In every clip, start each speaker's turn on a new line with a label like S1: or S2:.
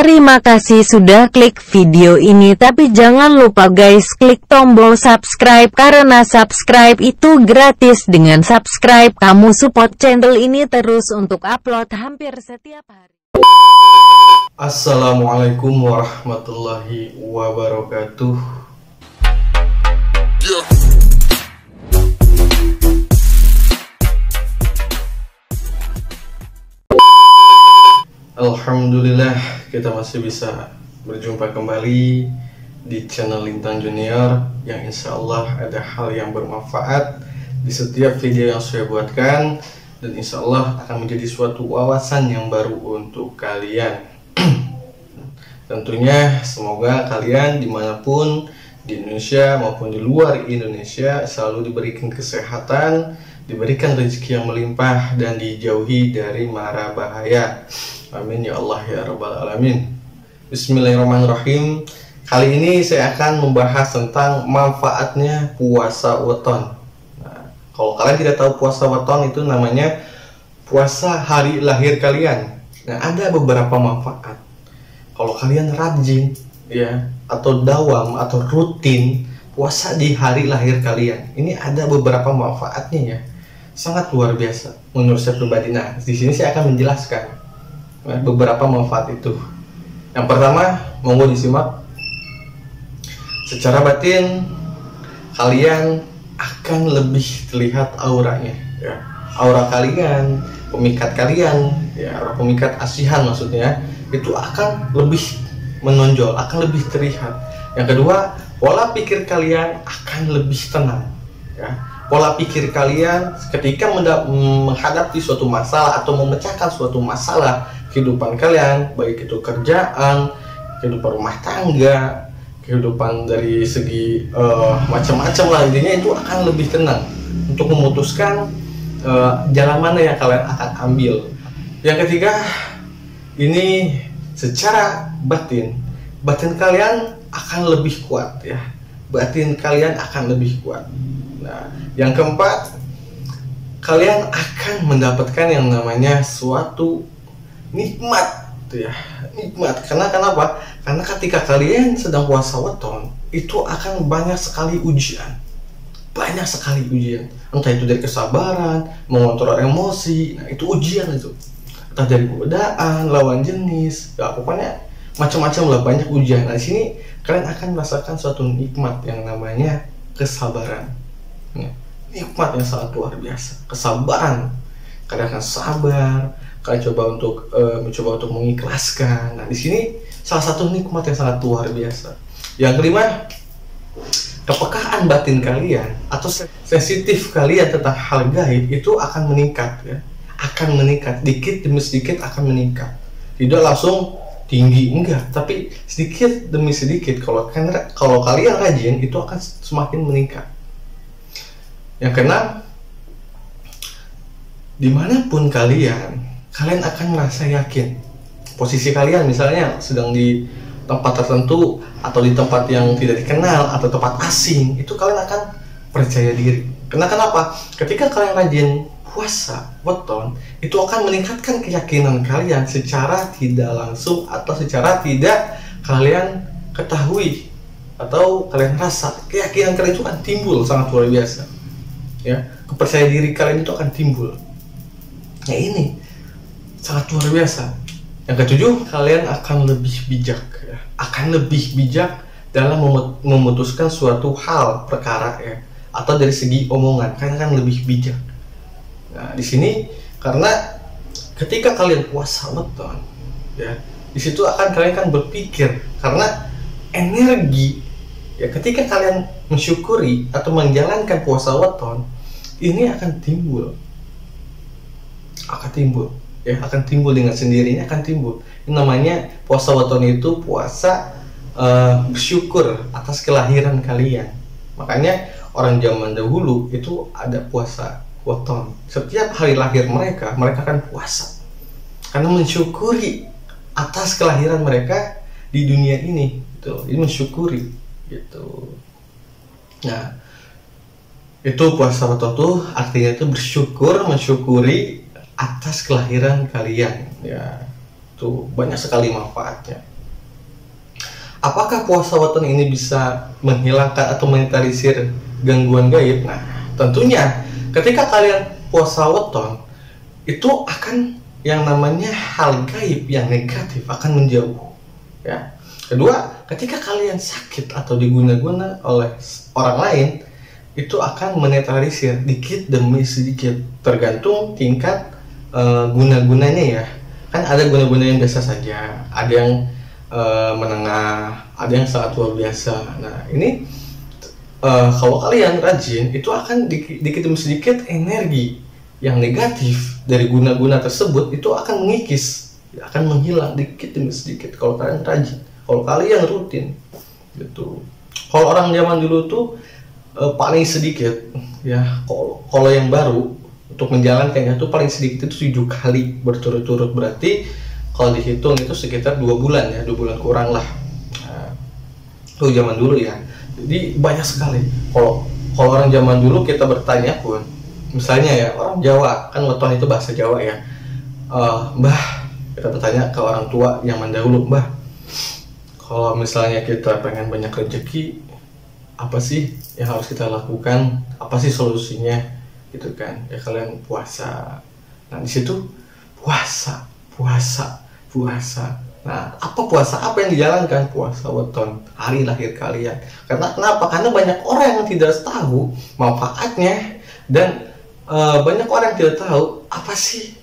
S1: Terima kasih sudah klik video ini, tapi jangan lupa guys klik tombol subscribe karena subscribe itu gratis. Dengan subscribe kamu support channel ini terus untuk upload hampir setiap hari.
S2: Assalamualaikum warahmatullahi wabarakatuh. Alhamdulillah, kita masih bisa berjumpa kembali di channel Lintang Junior yang insya Allah ada hal yang bermanfaat di setiap video yang saya buatkan, dan insya Allah akan menjadi suatu wawasan yang baru untuk kalian. Tentunya semoga kalian dimanapun di Indonesia maupun di luar Indonesia selalu diberikan kesehatan, diberikan rezeki yang melimpah, dan dijauhi dari mara bahaya. Amin ya Allah ya Rabbal Alamin. Bismillahirrahmanirrahim. Kali ini saya akan membahas tentang manfaatnya puasa weton. Nah, kalau kalian tidak tahu puasa weton itu namanya puasa hari lahir kalian. Nah, ada beberapa manfaat. Kalau kalian rajin ya, atau dawam atau rutin puasa di hari lahir kalian, ini ada beberapa manfaatnya ya. Sangat luar biasa menurut saya pribadi. Nah, di sini saya akan menjelaskan beberapa manfaat itu. Yang pertama, monggo disimak. Secara batin kalian akan lebih terlihat auranya ya. Aura kalian, pemikat kalian ya, aura pemikat asihan maksudnya, itu akan lebih menonjol, akan lebih terlihat. Yang kedua, pola pikir kalian akan lebih tenang ya. Pola pikir kalian ketika menghadapi suatu masalah atau memecahkan suatu masalah kehidupan kalian, baik itu kerjaan, kehidupan rumah tangga, kehidupan dari segi macam-macam lah, intinya itu akan lebih tenang untuk memutuskan jalan mana yang kalian akan ambil. Yang ketiga, ini secara batin kalian akan lebih kuat ya, batin kalian akan lebih kuat. Nah, yang keempat, kalian akan mendapatkan yang namanya suatu nikmat ya, nikmat. Karena kenapa? Karena ketika kalian sedang puasa weton itu akan banyak sekali ujian, entah itu dari kesabaran, mengontrol emosi. Nah, itu ujian itu, entah dari godaan, lawan jenis ya, pokoknya macam-macam lah, banyak ujian. Nah, di sini kalian akan merasakan suatu nikmat yang namanya kesabaran ya. Nikmat yang sangat luar biasa, kesabaran. Kalian akan sabar, kalian mencoba untuk mengikhlaskan. Nah, di sini salah satu nikmat yang sangat luar biasa. Yang kelima, kepekaan batin kalian atau sensitif kalian tentang hal gaib itu akan meningkat ya. Akan meningkat, dikit demi sedikit akan meningkat. Tidak langsung tinggi, enggak, tapi sedikit demi sedikit. Kalau kalian rajin itu akan semakin meningkat. Yang keenam, dimanapun kalian akan merasa yakin. Posisi kalian misalnya sedang di tempat tertentu atau di tempat yang tidak dikenal atau tempat asing, itu kalian akan percaya diri. Kenapa? Ketika kalian rajin puasa weton, itu akan meningkatkan keyakinan kalian secara tidak langsung atau secara tidak kalian ketahui atau kalian rasa. Keyakinan kalian itu akan timbul sangat luar biasa ya. Kepercayaan diri kalian itu akan timbul. Nah, ini sangat luar biasa. Yang ketujuh, kalian akan lebih bijak ya. Akan lebih bijak dalam memutuskan suatu hal, perkara ya, atau dari segi omongan kalian akan lebih bijak. Nah, di sini karena ketika kalian puasa weton ya, di situ kalian akan berpikir karena energi ya. Ketika kalian mensyukuri atau menjalankan puasa weton, ini akan timbul ya, akan timbul dengan sendirinya, akan timbul. Ini namanya puasa weton itu puasa bersyukur atas kelahiran kalian. Makanya orang zaman dahulu itu ada puasa weton. Setiap hari lahir mereka akan puasa karena mensyukuri atas kelahiran mereka di dunia ini gitu. Ini mensyukuri gitu. Nah, itu puasa weton tuh artinya itu bersyukur, mensyukuri atas kelahiran kalian ya. Tuh banyak sekali manfaatnya. apakah puasa weton ini bisa menghilangkan atau menetralisir gangguan gaib? Nah, tentunya ketika kalian puasa weton, itu akan yang namanya hal gaib yang negatif akan menjauh, ya. Kedua, ketika kalian sakit atau diguna-guna oleh orang lain, itu akan menetralisir dikit demi sedikit, tergantung tingkat guna-gunanya ya. Kan ada guna-guna yang biasa saja, ada yang menengah, ada yang sangat luar biasa. Nah, ini kalau kalian rajin, itu akan dikit demi sedikit energi yang negatif dari guna-guna tersebut itu akan mengikis, akan menghilang dikit demi sedikit kalau kalian rajin, kalau kalian rutin gitu. Kalau orang zaman dulu tuh paling sedikit ya, kalau yang baru untuk menjalankannya itu paling sedikit itu 7 kali berturut-turut, berarti kalau dihitung itu sekitar 2 bulan ya, 2 bulan kurang lah. Nah, itu zaman dulu ya. Jadi banyak sekali. Kalau orang zaman dulu kita bertanya pun, misalnya ya orang Jawa, kan weton itu bahasa Jawa ya, Mbah, kita bertanya ke orang tua yang mendahulu, Mbah, kalau misalnya kita pengen banyak rezeki, apa sih yang harus kita lakukan? Apa sih solusinya? Gitu kan? Ya kalian puasa. Nah di situ puasa. Nah apa puasa? Apa yang dijalankan? Puasa weton, hari lahir kalian. Karena kenapa? Karena banyak orang yang tidak tahu manfaatnya, dan banyak orang yang tidak tahu apa sih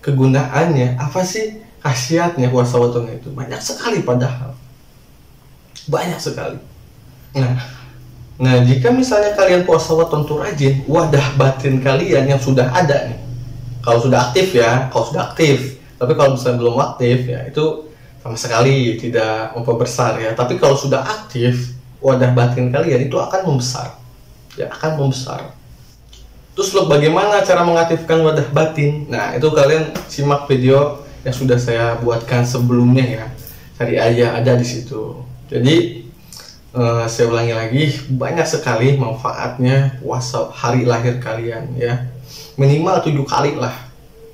S2: kegunaannya, apa sih khasiatnya puasa weton itu. Banyak sekali padahal. Banyak sekali. Nah, jika misalnya kalian puasa weton tuh rajin, wadah batin kalian yang sudah ada nih, kalau sudah aktif ya, tapi kalau misalnya belum aktif ya, itu sama sekali tidak memperbesar ya. Tapi kalau sudah aktif, wadah batin kalian itu akan membesar, ya akan membesar. Terus bagaimana cara mengaktifkan wadah batin? Nah, itu kalian simak video yang sudah saya buatkan sebelumnya ya, cari aja, ada di situ. Jadi saya ulangi lagi, banyak sekali manfaatnya puasa hari lahir kalian ya. Minimal 7 kali lah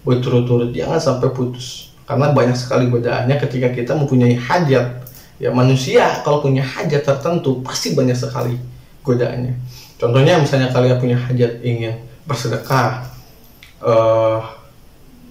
S2: berturut-turut, jangan sampai putus. Karena banyak sekali godaannya ketika kita mempunyai hajat. Ya manusia kalau punya hajat tertentu pasti banyak sekali godaannya. Contohnya misalnya kalian punya hajat ingin bersedekah.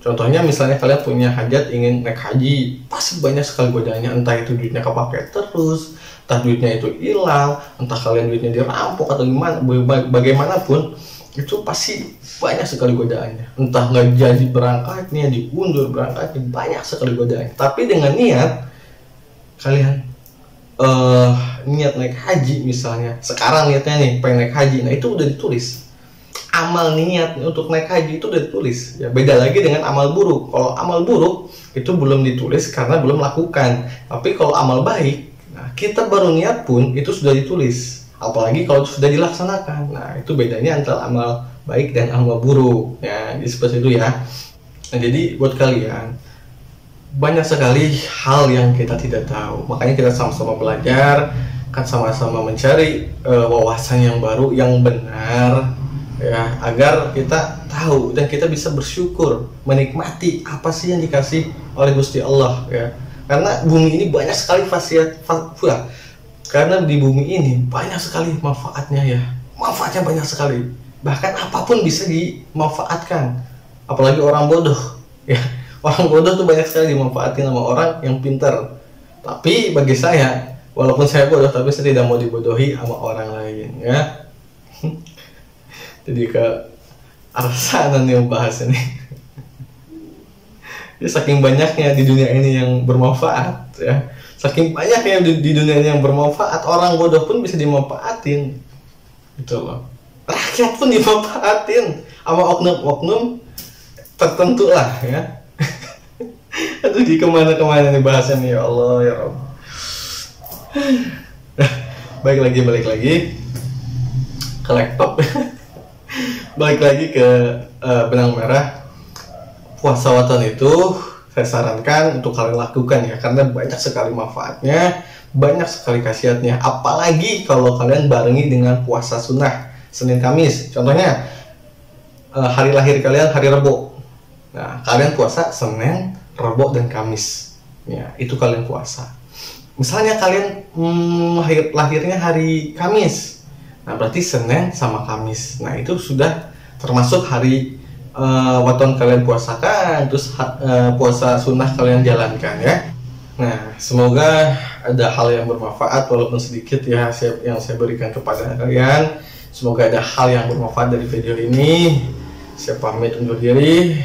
S2: Contohnya misalnya kalian punya hajat ingin naik haji, pasti banyak sekali godaannya. Entah itu duitnya kepake terus, entah duitnya itu hilang, entah kalian duitnya dirampok atau gimana, bagaimanapun itu pasti banyak sekali godaannya. Entah nggak jadi berangkatnya, diundur berangkatnya, banyak sekali godaannya. Tapi dengan niat kalian niat naik haji misalnya, sekarang niatnya nih pengen naik haji, nah itu udah ditulis. Amal niat untuk naik haji itu udah ditulis ya. Beda lagi dengan amal buruk. Kalau amal buruk itu belum ditulis karena belum lakukan. Tapi kalau amal baik, nah kita baru niat pun itu sudah ditulis. Apalagi kalau sudah dilaksanakan. Nah itu bedanya antara amal baik dan amal buruk ya. Jadi seperti itu ya. Nah jadi buat kalian, banyak sekali hal yang kita tidak tahu. Makanya kita sama-sama belajar, kan sama-sama mencari wawasan yang baru, yang benar ya, agar kita tahu dan kita bisa bersyukur, menikmati apa sih yang dikasih oleh Gusti Allah ya. Karena bumi ini banyak sekali karena di bumi ini banyak sekali manfaatnya ya. Manfaatnya banyak sekali. Bahkan apapun bisa dimanfaatkan. Apalagi orang bodoh ya. Orang bodoh tuh banyak sekali dimanfaatin sama orang yang pintar. Tapi bagi saya, walaupun saya bodoh, tapi saya tidak mau dibodohi sama orang lain ya. Jadi ke arah sana nih membahas ini. Ya, saking banyaknya di dunia ini yang bermanfaat ya. Saking banyaknya di dunia ini yang bermanfaat, orang bodoh pun bisa dimanfaatin. Gitu loh. Rakyat pun dimanfaatin sama oknum-oknum tertentu lah ya. Aduh, di kemana-kemana nih bahasannya, ya Allah ya Rabb. Balik lagi ke laptop. Balik lagi ke benang merah. Puasa weton itu saya sarankan untuk kalian lakukan ya, karena banyak sekali manfaatnya, banyak sekali khasiatnya. Apalagi kalau kalian barengi dengan puasa sunnah Senin Kamis. Contohnya hari lahir kalian hari Rebo. Nah, kalian puasa Senin, Rebo dan Kamis. Ya, itu kalian puasa. Misalnya kalian lahirnya hari Kamis, nah berarti Senin sama Kamis, nah itu sudah termasuk hari waton kalian puasakan, terus puasa sunnah kalian jalankan ya. Nah, semoga ada hal yang bermanfaat walaupun sedikit ya yang saya berikan kepada kalian. Semoga ada hal yang bermanfaat dari video ini. Saya pamit undur diri.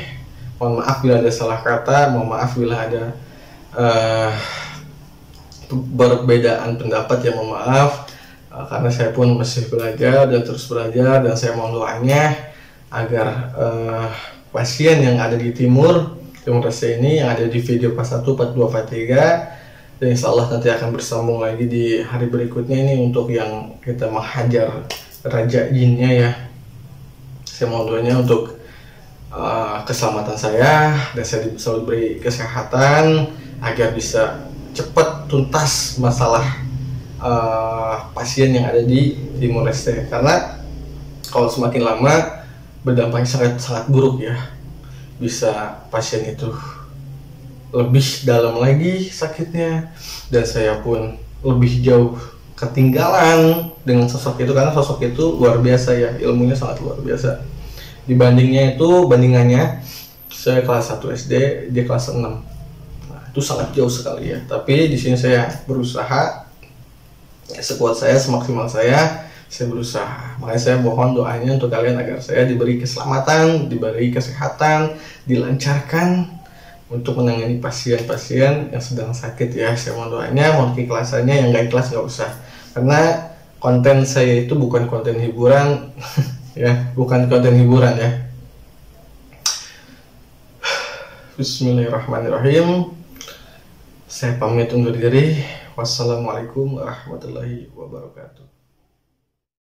S2: Mohon maaf bila ada salah kata, mohon maaf bila ada perbedaan pendapat, ya mohon maaf. Karena saya pun masih belajar dan terus belajar, dan saya mohon doanya agar pasien yang ada di Timur Leste ini, yang ada di video pas 1, 4, 2, 4, 3, dan insya Allah nanti akan bersambung lagi di hari berikutnya ini untuk yang kita menghajar Raja Jinnya ya. Saya mohon doanya untuk keselamatan saya, dan saya selalu beri kesehatan agar bisa cepat tuntas masalah pasien yang ada di Timur Leste, karena kalau semakin lama berdampaknya sangat buruk ya. Bisa pasien itu lebih dalam lagi sakitnya, dan saya pun lebih jauh ketinggalan dengan sosok itu, karena sosok itu luar biasa ya, ilmunya sangat luar biasa. Bandingannya saya kelas 1 SD, dia kelas 6. Nah, itu sangat jauh sekali ya. Tapi di sini saya berusaha sekuat saya, semaksimal saya berusaha. Makanya saya mohon doanya untuk kalian agar saya diberi keselamatan, diberi kesehatan, dilancarkan untuk menangani pasien-pasien yang sedang sakit ya. Saya mohon doanya, mohon keikhlasannya, yang gak ikhlas gak usah. Karena konten saya itu bukan konten hiburan ya, bukan konten hiburan ya. Bismillahirrahmanirrahim. Saya pamit undur diri. Wassalamualaikum warahmatullahi wabarakatuh.